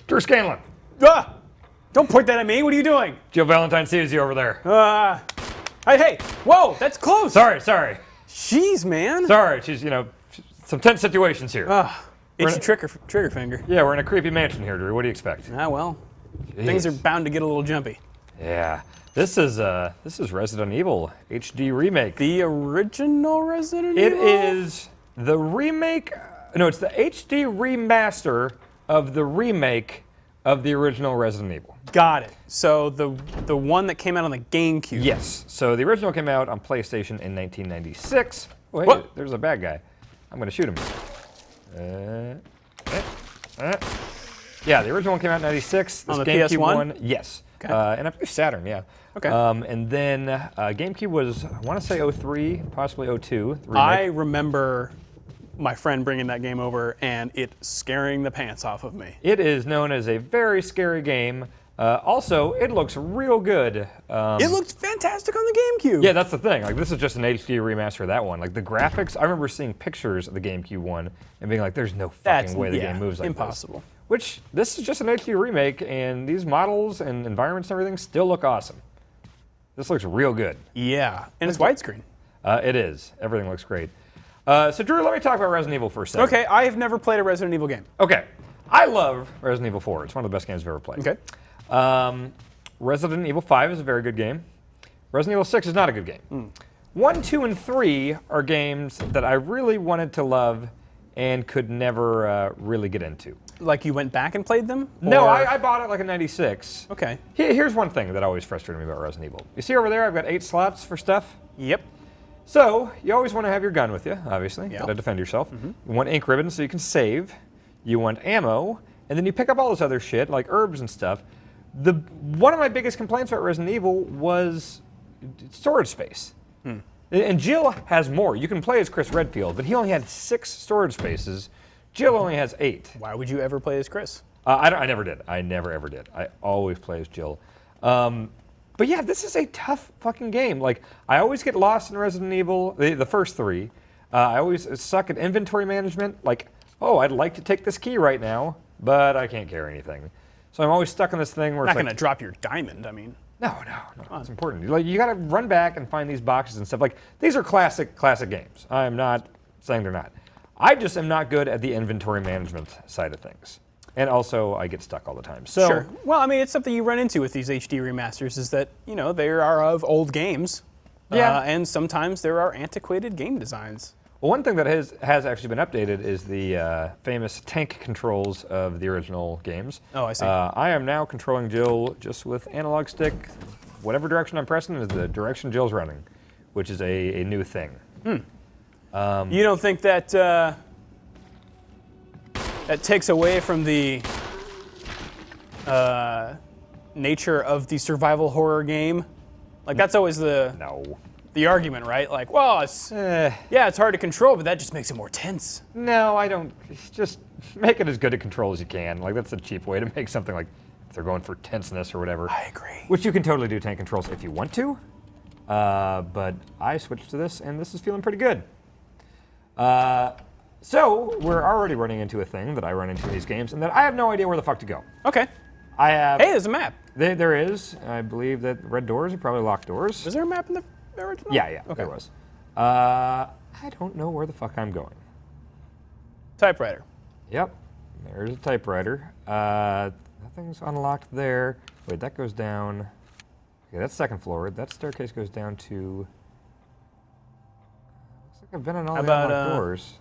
Drew Scanlon. Ah! Don't point that at me. What are you doing? Jill Valentine sees you over there. Hey, whoa, that's close. Sorry. Jeez, man. Sorry, she's, some tense situations here. Itchy trigger finger. Yeah, we're in a creepy mansion here, Drew. What do you expect? Ah, well, Jeez. things are bound to get a little jumpy. Yeah. This is Resident Evil HD Remake. The original Resident Evil? It is the remake. No, it's the HD remaster of the remake of the original Resident Evil. Got it. So the one that came out on the GameCube. Yes. So the original came out on PlayStation in 1996. Wait, what? There's a bad guy. I'm going to shoot him. Yeah, the original one came out in 96. This on the GameCube PS1? one, yes. Okay. And I believe Saturn, yeah. Okay. And then GameCube was, I want to say 03, possibly 02. I remember my friend bringing that game over and it scaring the pants off of me. It is known as a very scary game. Also, it looks real good. It looked fantastic on the GameCube. Yeah, that's the thing. Like, this is just an HD remaster of that one. Like, the graphics, I remember seeing pictures of the GameCube one and being like, there's no fucking way the game moves like impossible. this. Which, this is just an HD remake, and these models and environments and everything still look awesome. This looks real good. Yeah, and it's widescreen. It is. Everything looks great. So, Drew, let me talk about Resident Evil for a second. Okay, I have never played a Resident Evil game. Okay. I love Resident Evil 4. It's one of the best games I've ever played. Okay. Resident Evil 5 is a very good game. Resident Evil 6 is not a good game. 1, 2, and 3 are games that I really wanted to love and could never really get into. Like you went back and played them? No, I bought it like in 96. Okay. Here's one thing that always frustrated me about Resident Evil. You see over there, I've got 8 slots for stuff. Yep. So, you always want to have your gun with you, obviously. Yeah. Got to defend yourself. You want ink ribbons so you can save. You want ammo. And then you pick up all this other shit, like herbs and stuff. One of my biggest complaints about Resident Evil was storage space. And Jill has more. You can play as Chris Redfield, but he only had 6 storage spaces. Jill only has 8. Why would you ever play as Chris? I never did. I never ever did. I always play as Jill. But yeah, this is a tough fucking game. Like, I always get lost in Resident Evil, the first 3. I always suck at inventory management. Like, oh, I'd like to take this key right now, but I can't carry anything. So I'm always stuck in this thing where Not it's going to drop your diamond, I mean. No, it's important. Like, you got to run back and find these boxes and stuff. Like, these are classic games. I'm not saying they're not. I just am not good at the inventory management side of things. And also, I get stuck all the time. So, sure. Well, I mean, it's something you run into with these HD remasters is that, they are of old games. Yeah. And sometimes there are antiquated game designs. Well, one thing that has actually been updated is the famous tank controls of the original games. Oh, I see. I am now controlling Jill just with analog stick. Whatever direction I'm pressing is the direction Jill's running, which is a new thing. You don't think that that takes away from the nature of the survival horror game? Like, that's always the argument, right? Like, well, it's it's hard to control, but that just makes it more tense. No, I don't. Just make it as good a control as you can. Like, that's a cheap way to make something like, if they're going for tenseness or whatever. I agree. Which you can totally do tank controls if you want to. But I switched to this, and this is feeling pretty good. So, we're already running into a thing that I run into in these games, and that I have no idea where the fuck to go. Okay. I have... Hey, there's a map. There is. I believe that red doors are probably locked doors. Was there a map in the original? Yeah, okay. There was. I don't know where the fuck I'm going. Typewriter. Yep, there's a typewriter. Nothing's unlocked there. Wait, that goes down. Okay, that's second floor. That staircase goes down to... Looks like I've been in all the unlocked doors.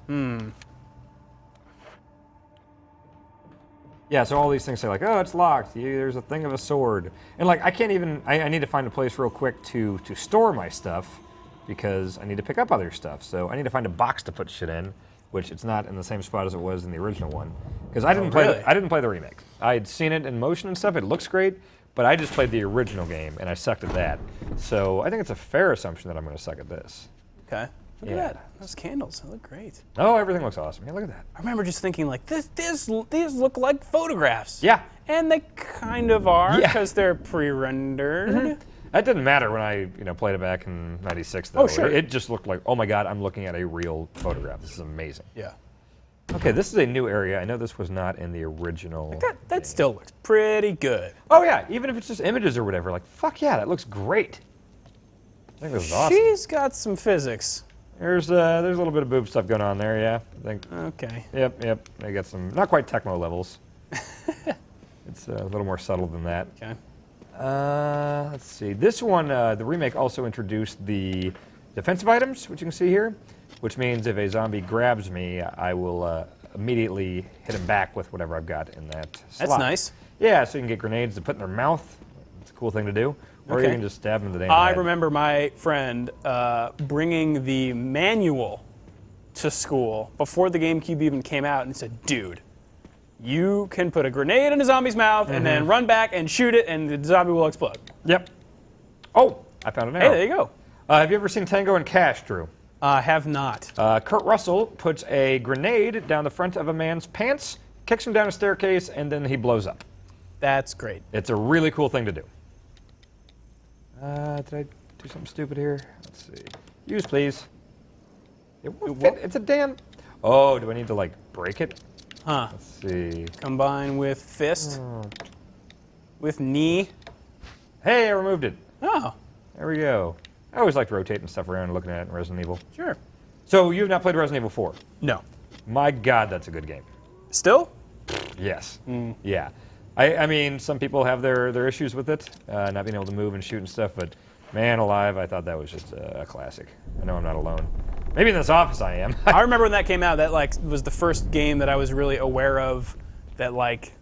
Yeah, so all these things say like, oh, it's locked. There's a thing of a sword. And like, I can't even, I need to find a place real quick to store my stuff because I need to pick up other stuff. So I need to find a box to put shit in, which it's not in the same spot as it was in the original one. Because I didn't play the remake. I had seen it in motion and stuff. It looks great, but I just played the original game and I sucked at that. So I think it's a fair assumption that I'm going to suck at this. Okay. Look at that. Those candles, they look great. Oh, everything looks awesome. Yeah, look at that. I remember just thinking like, these look like photographs. Yeah. And they kind of are because they're pre-rendered. That didn't matter when I played it back in '96 though. Oh, sure. It just looked like, oh my god, I'm looking at a real photograph. This is amazing. Yeah. Okay, this is a new area. I know this was not in the original. That still looks pretty good. Oh yeah, even if it's just images or whatever, like fuck yeah, that looks great. I think this is awesome. She's got some physics. There's a little bit of boob stuff going on there, yeah. I think. Okay. Yep. They got some, not quite Tecmo levels. It's a little more subtle than that. Okay. Let's see. This one, the remake also introduced the defensive items, which you can see here, which means if a zombie grabs me, I will immediately hit him back with whatever I've got in that slot. That's nice. Yeah, so you can get grenades to put in their mouth. It's a cool thing to do. Or you can just stab them in the damn I head. remember my friend bringing the manual to school before the GameCube even came out and said, dude, you can put a grenade in a zombie's mouth and then run back and shoot it and the zombie will explode. Yep. Oh, I found it now. Hey, there you go. Have you ever seen Tango and Cash, Drew? I have not. Kurt Russell puts a grenade down the front of a man's pants, kicks him down a staircase, and then he blows up. That's great. It's a really cool thing to do. Did I do something stupid here? Let's see. Use, please. It won't fit. It's a damn... Oh, do I need to, like, break it? Huh. Let's see. Combine with fist. With knee. Hey, I removed it. Oh. There we go. I always liked rotating stuff around and looking at it in Resident Evil. Sure. So, you've not played Resident Evil 4? No. My God, that's a good game. Still? Yes. Yeah. I mean, some people have their issues with it, not being able to move and shoot and stuff, but man alive, I thought that was just a classic. I know I'm not alone. Maybe in this office I am. I remember when that came out, that like was the first game that I was really aware of that like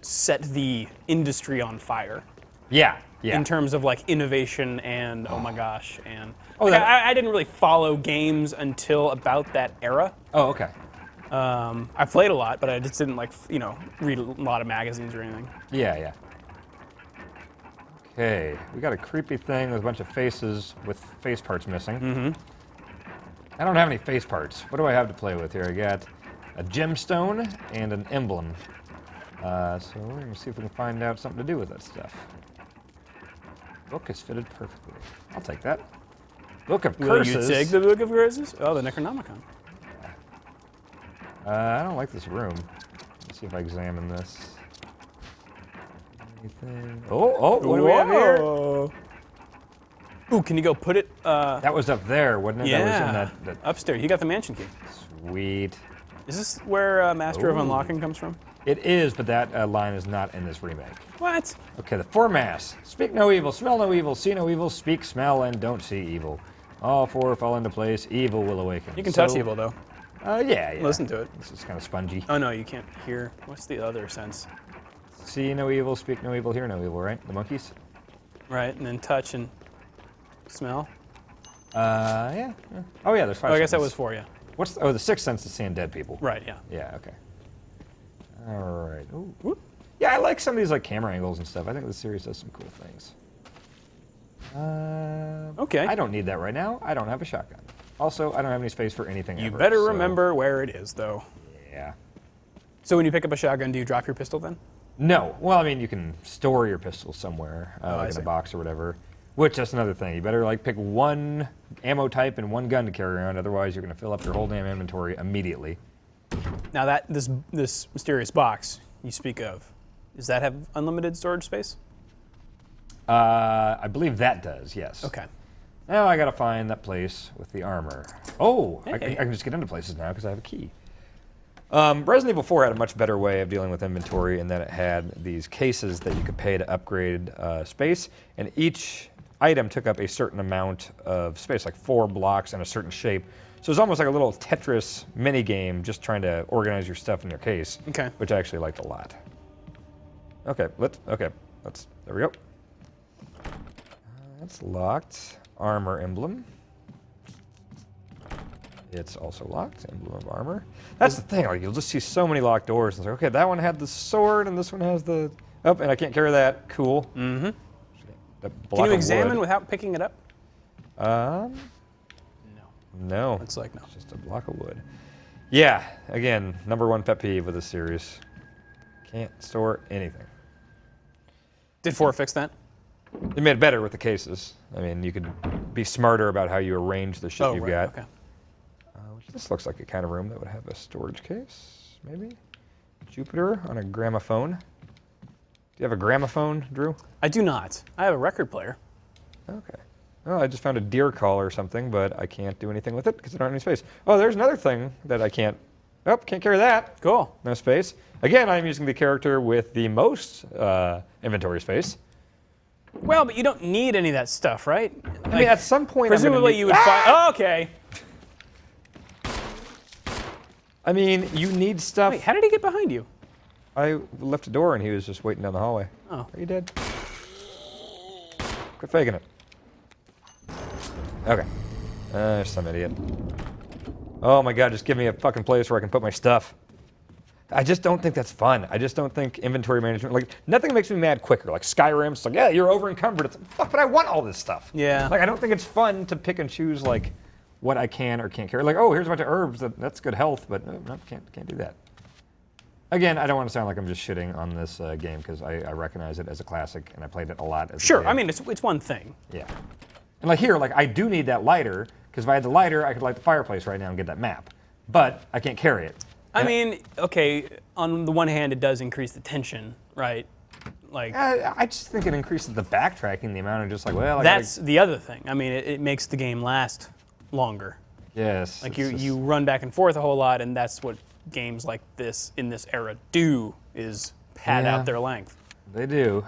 set the industry on fire. Yeah. In terms of like innovation and oh my gosh, and Oh, I didn't really follow games until about that era. Oh, okay. I played a lot, but I just didn't like read a lot of magazines or anything. Yeah. Okay, we got a creepy thing with a bunch of faces with face parts missing. I don't have any face parts. What do I have to play with here? I got a gemstone and an emblem. So we're going to see if we can find out something to do with that stuff. Book is fitted perfectly. I'll take that. Book of Curses. Will you take the Book of Curses? Oh, the Necronomicon. I don't like this room. Let's see if I examine this. Anything? Oh, what do we have here? Ooh, can you go put it? That was up there, wasn't it? Yeah, That was in that upstairs. You got the mansion key. Sweet. Is this where Master of Unlocking comes from? It is, but that line is not in this remake. What? Okay, the four masks. Speak no evil, smell no evil, see no evil, speak, smell, and don't see evil. All four fall into place, evil will awaken. You can touch evil, though. Yeah. Listen to it. This is kind of spongy. Oh, no, you can't hear. What's the other sense? See no evil, speak no evil, hear no evil, right? The monkeys? Right, and then touch and smell. Yeah. Oh, yeah, there's five Oh, I guess that senses. was four, yeah. The sixth sense is seeing dead people. Right, yeah. Yeah, okay. All right. Ooh. Yeah, I like some of these like camera angles and stuff. I think the series does some cool things. Okay. I don't need that right now. I don't have a shotgun. Also, I don't have any space for anything You ever, better so- remember where it is, though. Yeah. So when you pick up a shotgun, do you drop your pistol then? No. Well, I mean, you can store your pistol somewhere, I like in see. a box or whatever. Which, that's another thing. You better like pick one ammo type and one gun to carry around. Otherwise, you're going to fill up your whole damn inventory immediately. Now this mysterious box you speak of, does that have unlimited storage space? I believe that does. Yes. Okay. Now I got to find that place with the armor. Oh, I Hey. can just get into places now because I have a key. Resident Evil 4 had a much better way of dealing with inventory in that it had these cases that you could pay to upgrade space, and each item took up a certain amount of space, like 4 blocks in a certain shape. So it's almost like a little Tetris mini game, just trying to organize your stuff in your case. Okay. Which I actually liked a lot. Okay, there we go. That's locked. Armor emblem. It's also locked. Emblem of armor. That's the thing. Like you'll just see so many locked doors, and it's like, okay, that one had the sword, and this one has the. Oh, and I can't carry that. Cool. Mm-hmm. That block Can you of examine wood. without picking it up? No. No. It's like no. It's just a block of wood. Yeah. Again, #1 pet peeve with this series. Can't store anything. Did 4 fix that? They made it better with the cases. I mean, you could be smarter about how you arrange the shit you've got. Okay. Which This looks like a kind of room that would have a storage case, maybe. Jupiter on a gramophone. Do you have a gramophone, Drew? I do not. I have a record player. Okay. Well, I just found a deer call or something, but I can't do anything with it because I don't have any space. Oh, there's another thing that I can't. Oh, can't carry that. Cool. No space. Again, I'm using the character with the most inventory space. Well, but you don't need any of that stuff, right? I mean, at some point, presumably you would find. Oh, okay. I mean, you need stuff. Wait, how did he get behind you? I left a door and he was just waiting down the hallway. Oh. Are you dead? Quit faking it. Okay. Some idiot. Oh my god, just give me a fucking place where I can put my stuff. I just don't think that's fun. I just don't think inventory management, like, nothing makes me mad quicker. Like Skyrim, it's like, yeah, you're over encumbered. It's like, fuck, but I want all this stuff. Yeah. Like, I don't think it's fun to pick and choose, like, what I can or can't carry. Like, oh, here's a bunch of herbs. That's good health, but no, can't do that. Again, I don't want to sound like I'm just shitting on this game because I recognize it as a classic and I played it a lot as a kid. I mean, it's one thing. Yeah. And like here, like I do need that lighter because if I had the lighter, I could light the fireplace right now and get that map. But I can't carry it. I mean, okay, on the one hand, it does increase the tension, right? Like I just think it increases the backtracking, the amount of just like, well, that's the other thing. I mean, it makes the game last longer. Yes. Like you run back and forth a whole lot, and that's what games like this in this era do, is pad out their length. They do.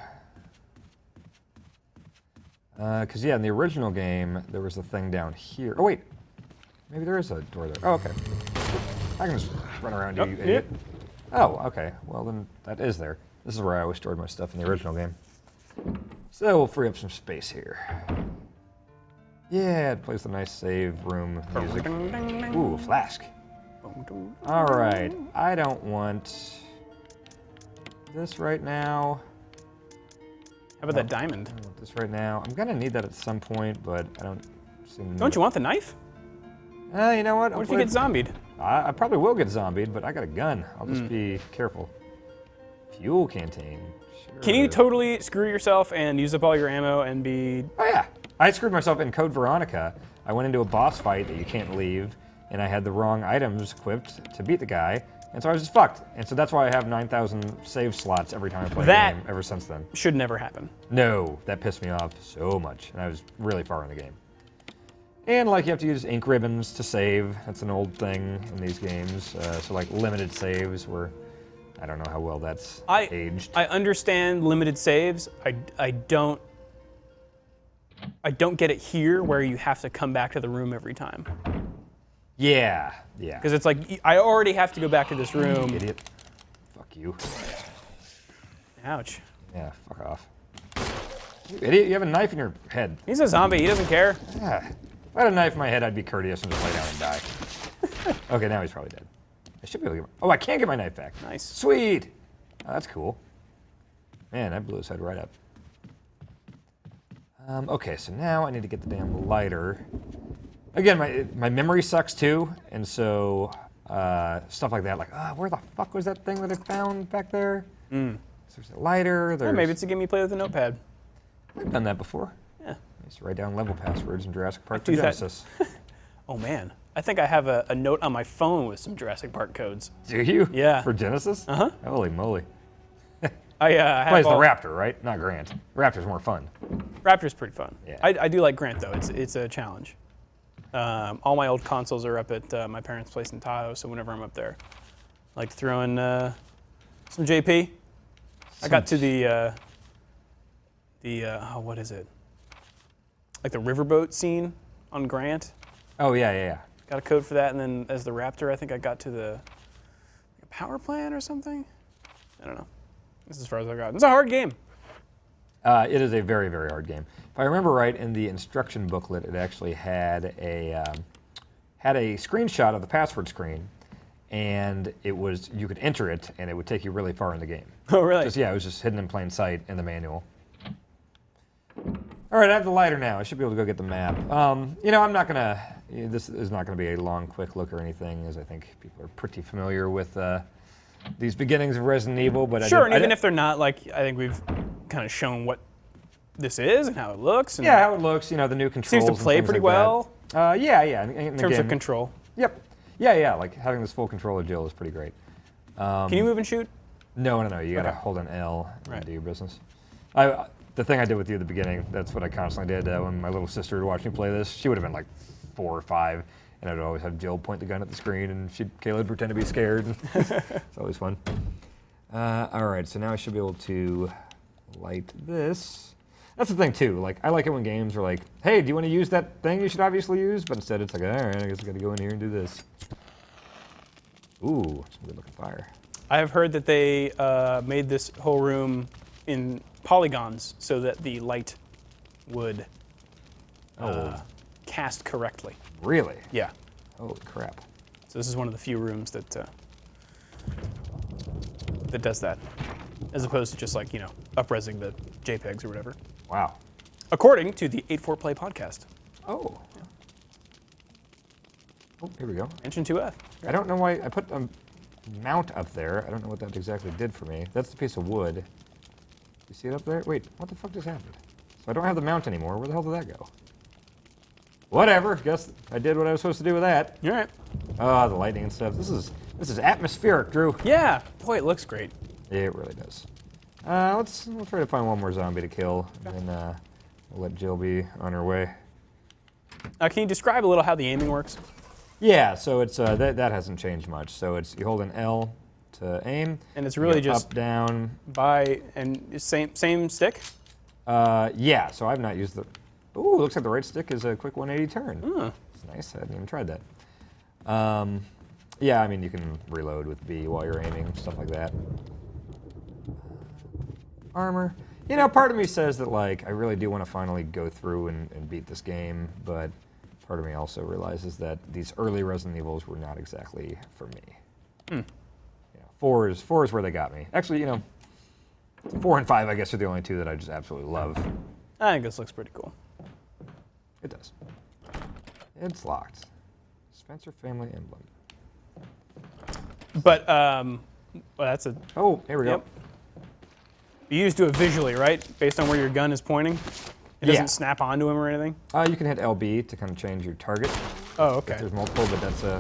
Because yeah, in the original game, there was a thing down here. Oh wait, maybe there is a door there. Oh, okay. I can just run around you, you idiot. Oh, okay. Well then, that is there. This is where I always stored my stuff in the original game. So we'll free up some space here. Yeah, it plays the nice save room music. Ooh, flask. All right, I don't want this right now. How about that diamond? I don't want this right now. I'm gonna need that at some point, but I don't seem. Don't you want the knife? You know what? What if you get zombied? I probably will get zombied, but I got a gun. I'll just be careful. Fuel canteen. Sure. Can you totally screw yourself and use up all your ammo and be... Oh yeah. I screwed myself in Code Veronica. I went into a boss fight that you can't leave, and I had the wrong items equipped to beat the guy, and so I was just fucked. And so that's why I have 9,000 save slots every time I play the game ever since then. Should never happen. No, that pissed me off so much, and I was really far in the game. And like you have to use ink ribbons to save. That's an old thing in these games. So like limited saves where I don't know how well that's aged. I understand limited saves. I don't get it here where you have to come back to the room every time. Yeah. Because it's like, I already have to go back to this room. Idiot. Fuck you. Ouch. Yeah, fuck off. You idiot, you have a knife in your head. He's a zombie, he doesn't care. Yeah. If I had a knife in my head, I'd be courteous and just lay down and die. Okay, now he's probably dead. I should be able to get I can get my knife back. Nice. Sweet. Oh, that's cool. Man, that blew his head right up. Okay, so now I need to get the damn lighter. Again, my memory sucks too, and so stuff like that, like, where the fuck was that thing that I found back there? So there's a lighter. Or maybe it's a game you play with a notepad. I've done that before. Yeah. I used to write down level passwords in Jurassic Park for Genesis. Oh man, I think I have a note on my phone with some Jurassic Park codes. Do you? Yeah. For Genesis? Uh-huh. Holy moly. I have Plays the Raptor, right? Not Grant. Raptor's more fun. Raptor's pretty fun. Yeah. I do like Grant though. It's a challenge. All my old consoles are up at my parents' place in Tahoe, so whenever I'm up there, I like to throw in some JP. I got to the what is it? Like the riverboat scene on Grant. Oh yeah. Got a code for that, and then as the Raptor, I think I got to the power plant or something. I don't know. This is as far as I got. It's a hard game. It is a very, very hard game. If I remember right, in the instruction booklet, it actually had a screenshot of the password screen, and it was you could enter it, and it would take you really far in the game. Oh, really? It was just hidden in plain sight in the manual. All right, I have the lighter now. I should be able to go get the map. I'm not gonna. This is not gonna be a long, quick look or anything, as I think people are pretty familiar with these beginnings of Resident Evil. But sure, and even if they're not, like, I think we've kind of shown what this is and how it looks. And how it looks. The new controls. Seems to play pretty well. Yeah. In terms of control. Yep. Yeah. Like having this full control of Jill is pretty great. Can you move and shoot? No. You gotta Okay. hold an L and Right. do your business. The thing I did with you at the beginning, that's what I constantly did when my little sister would watch me play this. She would have been like 4 or 5, and I'd always have Jill point the gun at the screen, and Kayla would pretend to be scared. It's always fun. All right, so now I should be able to light this. That's the thing too. Like I like it when games are like, "Hey, do you want to use that thing you should obviously use?" But instead, it's like, "All right, I guess I got to go in here and do this." Ooh, some good looking fire. I have heard that they made this whole room in polygons so that the light would cast correctly. Really? Yeah. Holy crap. So this is one of the few rooms that that does that, as opposed to just like, up-resing the JPEGs or whatever. Wow. According to the 8-4 Play podcast. Oh. Oh, here we go. Mention 2F. I don't know why I put a mount up there. I don't know what that exactly did for me. That's the piece of wood. You see it up there? Wait, what the fuck just happened? So I don't have the mount anymore. Where the hell did that go? Whatever. Guess I did what I was supposed to do with that. All right. Oh, the lightning and stuff. This is atmospheric, Drew. Yeah. Boy, it looks great. It really does. We'll try to find one more zombie to kill, and then we'll let Jill be on her way. Can you describe a little how the aiming works? Yeah, so it's that hasn't changed much. So it's you hold an L to aim, And it's really you go just up, down. and same stick? Yeah, so I've not used the. Ooh, looks like the right stick is a quick 180 turn. Oh. It's nice. I hadn't even tried that. Yeah, I mean you can reload with B while you're aiming, stuff like that. Armor. Part of me says that like I really do want to finally go through and beat this game, but part of me also realizes that these early Resident Evils were not exactly for me. 4 is where they got me. Actually, 4 and 5 I guess are the only 2 that I just absolutely love. I think this looks pretty cool. It does. It's locked. Spencer family emblem. But well, that's a. Oh, here we go. Yep. You just do it visually, right? Based on where your gun is pointing. It Yeah. doesn't snap onto him or anything. You can hit LB to kind of change your target. Oh, okay. There's multiple, but that's a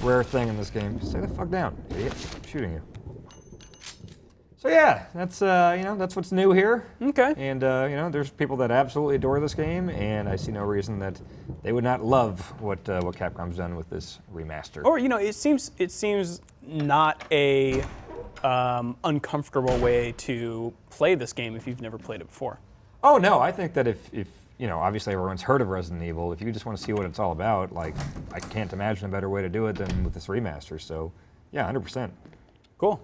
rare thing in this game. Stay the fuck down, idiot. I'm shooting you. So yeah, that's that's what's new here. Okay. And there's people that absolutely adore this game, and I see no reason that they would not love what Capcom's done with this remaster. Or it seems not a uncomfortable way to play this game if you've never played it before. Oh no, I think that if obviously everyone's heard of Resident Evil, if you just want to see what it's all about, like I can't imagine a better way to do it than with this remaster. So yeah, 100%. Cool.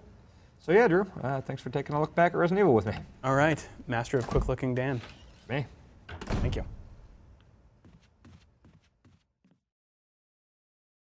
So yeah, Drew, thanks for taking a look back at Resident Evil with me. All right, master of quick looking Dan. Me. Thank you.